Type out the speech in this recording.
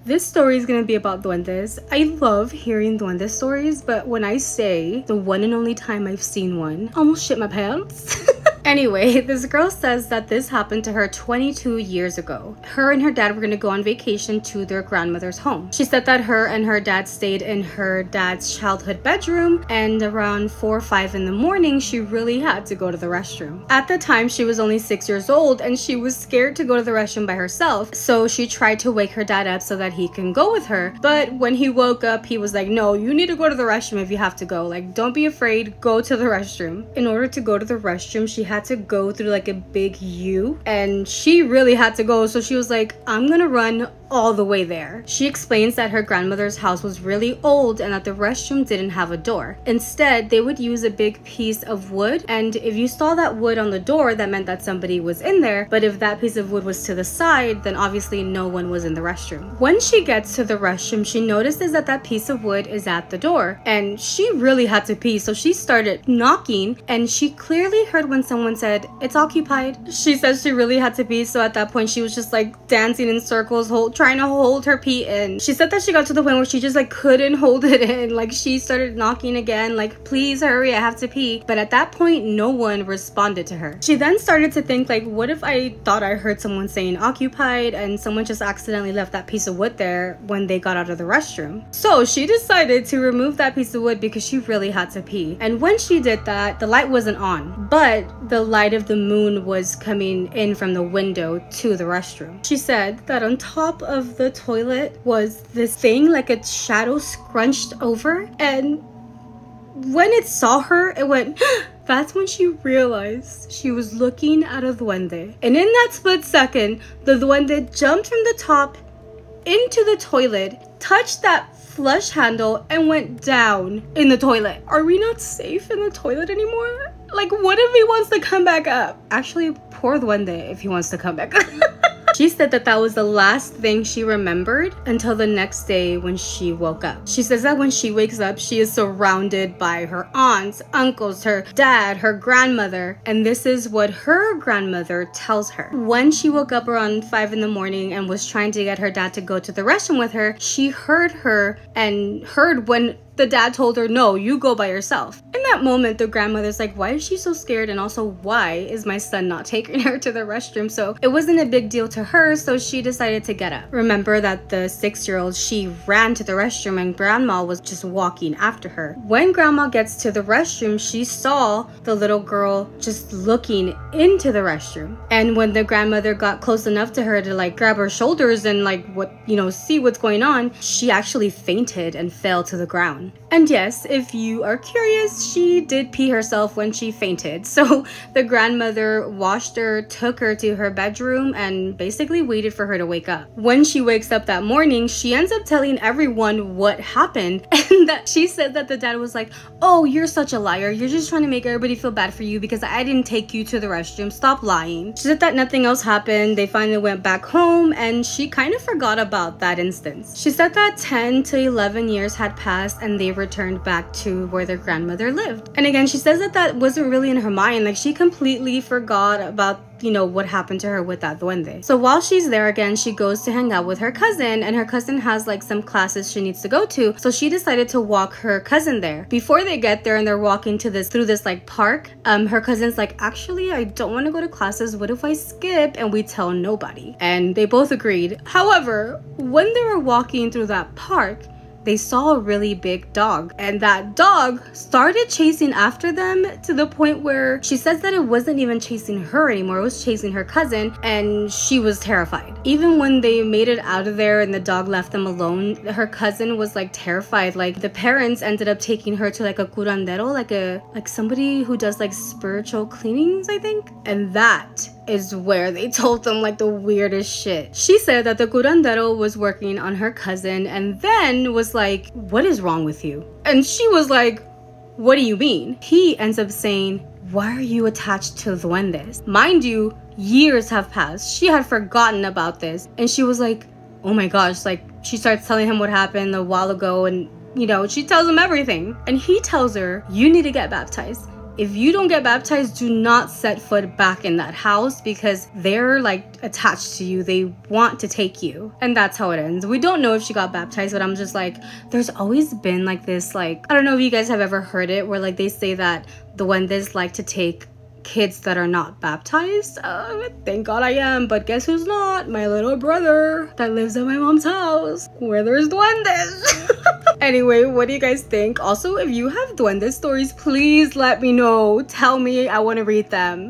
This story is gonna be about duendes. I love hearing duende stories, but when I say the one and only time I've seen one, I almost shit my pants. Anyway, this girl says that this happened to her 22 years ago. Her and her dad were gonna go on vacation to their grandmother's home. She said that her and her dad stayed in her dad's childhood bedroom, and around 4 or 5 in the morning, she really had to go to the restroom. At the time, she was only 6 years old and she was scared to go to the restroom by herself, so she tried to wake her dad up so that he can go with her. But when he woke up, he was like, no, you need to go to the restroom if you have to go. Like, don't be afraid, go to the restroom. In order to go to the restroom, she had to go through like a big U, and she really had to go, so she was like, I'm gonna run all the way there. She explains that her grandmother's house was really old and that the restroom didn't have a door. Instead, they would use a big piece of wood, and if you saw that wood on the door, that meant that somebody was in there. But if that piece of wood was to the side, then obviously no one was in the restroom. When she gets to the restroom, she notices that that piece of wood is at the door, and she really had to pee, so she started knocking, and she clearly heard when someone said, it's occupied. She said she really had to pee, so at that point she was just like dancing in circles, trying to hold her pee in. She said that she got to the point where she just like couldn't hold it in. Like, she started knocking again, like, please hurry, I have to pee. But at that point, no one responded to her. She then started to think, like, what if I thought I heard someone saying occupied and someone just accidentally left that piece of wood there when they got out of the restroom? So she decided to remove that piece of wood because she really had to pee. And when she did that, the light wasn't on, but the light of the moon was coming in from the window to the restroom. She said that on top of the toilet was this thing, like a shadow scrunched over, and when it saw her, it went that's when she realized she was looking at a duende. And in that split second, the duende jumped from the top into the toilet, touched that flush handle, and went down in the toilet. Are we not safe in the toilet anymore? Like, what if he wants to come back up? Actually, poor duende if he wants to come back up. She said that that was the last thing she remembered until the next day when she woke up. She says that when she wakes up, she is surrounded by her aunts, uncles, her dad, her grandmother, and this is what her grandmother tells her. When she woke up around 5 in the morning and was trying to get her dad to go to the restroom with her, she heard her and heard when the dad told her, no, you go by yourself. In that moment, the grandmother's like, why is she so scared? And also, why is my son not taking her to the restroom? So it wasn't a big deal to her, so she decided to get up. Remember that the 6-year-old, she ran to the restroom and grandma was just walking after her. When grandma gets to the restroom, she saw the little girl just looking into the restroom. And when the grandmother got close enough to her to like grab her shoulders and like see what's going on, she actually fainted and fell to the ground. And yes, if you are curious, she did pee herself when she fainted. So the grandmother washed her, took her to her bedroom, and basically waited for her to wake up. When she wakes up that morning, she ends up telling everyone what happened, and that she said that the dad was like, oh, you're such a liar. You're just trying to make everybody feel bad for you because I didn't take you to the restroom. Stop lying. She said that nothing else happened. They finally went back home, and she kind of forgot about that instance. She said that 10 to 11 years had passed and they returned back to where their grandmother lived. And again, she says that that wasn't really in her mind. Like, she completely forgot about what happened to her with that duende. So while she's there again, she goes to hang out with her cousin, and her cousin has like some classes she needs to go to, so she decided to walk her cousin there. Before they get there and they're walking through this like park, her cousin's like, actually, I don't want to go to classes. What if I skip and we tell nobody? And they both agreed. However, when they were walking through that park, they saw a really big dog, and that dog started chasing after them to the point where she says that it wasn't even chasing her anymore, it was chasing her cousin, and she was terrified. Even when they made it out of there and the dog left them alone, her cousin was like terrified. Like, the parents ended up taking her to like a curandero, like somebody who does like spiritual cleanings, I think, and that is where they told them like the weirdest shit. She said that the curandero was working on her cousin and then was like, what is wrong with you? And she was like, what do you mean? He ends up saying, why are you attached to duendes? Mind you, years have passed. She had forgotten about this, and she was like, oh my gosh. Like, she starts telling him what happened a while ago, and she tells him everything. And he tells her, you need to get baptized. if you don't get baptized, do not set foot back in that house because they're like attached to you. They want to take you. And that's how it ends. We don't know if she got baptized, but I'm just like, there's always been like this, like, I don't know if you guys have ever heard it, where like they say that the duendes like to take kids that are not baptized. Thank God I am, but guess who's not? My little brother that lives at my mom's house where there's duendes. Anyway, what do you guys think? Also, if you have duende stories, please let me know. Tell me, I want to read them.